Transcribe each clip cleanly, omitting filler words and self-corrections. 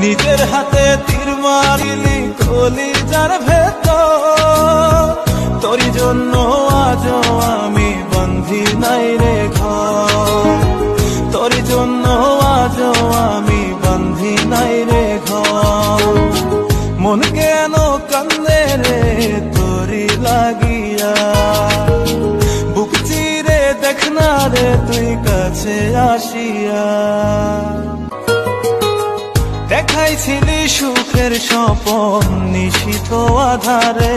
নিজের হাতে তীর মারিলি কলিজার ভেতর, তোরই জন্য আজও আমি বন্ধি নাই রে ঘর, তোরই জন্য আজও আমি বন্ধি নাই রে ঘর। মন কেন কান্দে রে তোরি লাগিয়া, বুক চিরে দেখ না রে তুই কাছে আসিয়া। দেখাইছিলি সুখের স্বপন নিশীথ আধারে,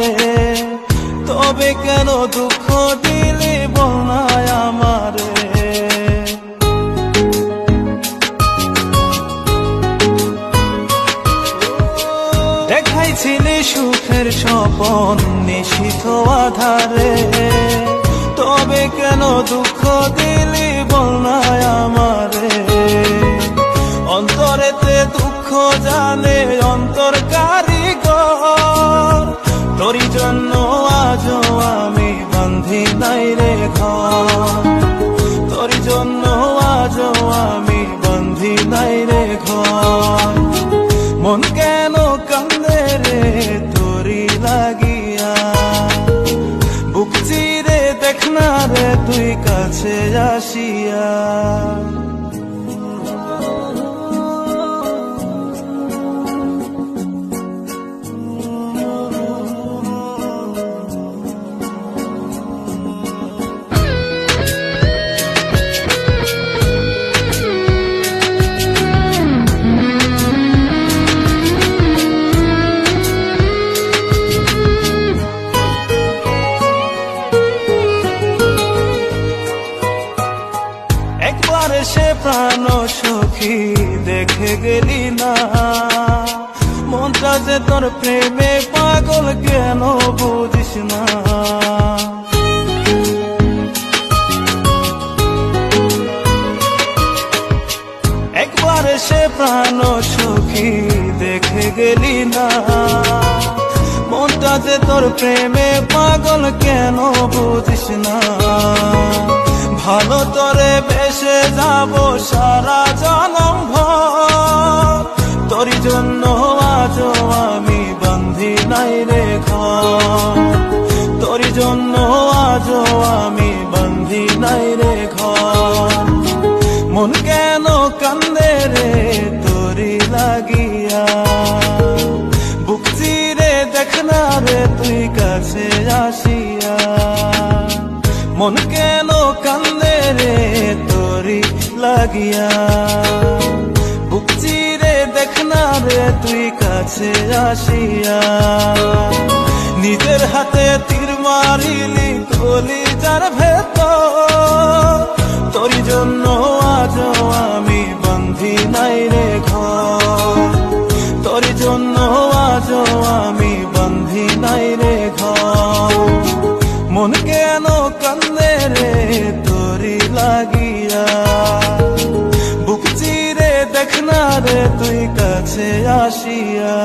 তবে কেন দুঃখ দিলি বলনায় আমারে। দেখাইছিলি সুখের স্বপন নিশীথ আধারে, তবে কেন দুঃখ দিলি বলনায় আমারে। অন্তরেতে দুঃখ জানে অন্তর কারিগর, তোরই জন্য আজও আমি বন্ধি নাই রে ঘর, তোরই জন্য আজও আমি বন্ধি নাই রে ঘর। মন কেন কান্দে রে তোরি লাগিয়া, বুক চিরে দেখ না রে তুই কাছে আসিয়া। একবার এসে প্রাণ সখী দেখে গেলি না, মনটা যে তোর প্রেমে পাগল কেন বুঝিস না। একবার এসে প্রাণ সখী দেখে গেলি না, মনটা যে তোর প্রেমে পাগল কেন বুঝিস না। ভালো তরে বেসে যাব সারা জনম ভর, তোরই জন্য আজও আমি বন্ধি নাই রে ঘর, তোরই জন্য আজও আমি বন্ধি নাই রে ঘর। মন কেন কান্দে রে তোরি লাগিয়া, বুক চিরে দেখ না রে তুই কাছে আসিয়া। মন কেন কান্দে রে তোরি লাগিয়া, বুক চিরে দেখ না রে তুই কাছে আসিয়া। নিজের হাতে তীর মারিলি কলিজার ভেতর, তোরই জন্য আজও আমি বন্ধি নাই রে ঘর, তোরই জন্য আজও আমি বন্ধি নাই রে ঘর। মন কেন কান্দে রে তোরি লাগিয়া, বুক চিরে দেখ না রে তুই কাছে আসিয়া।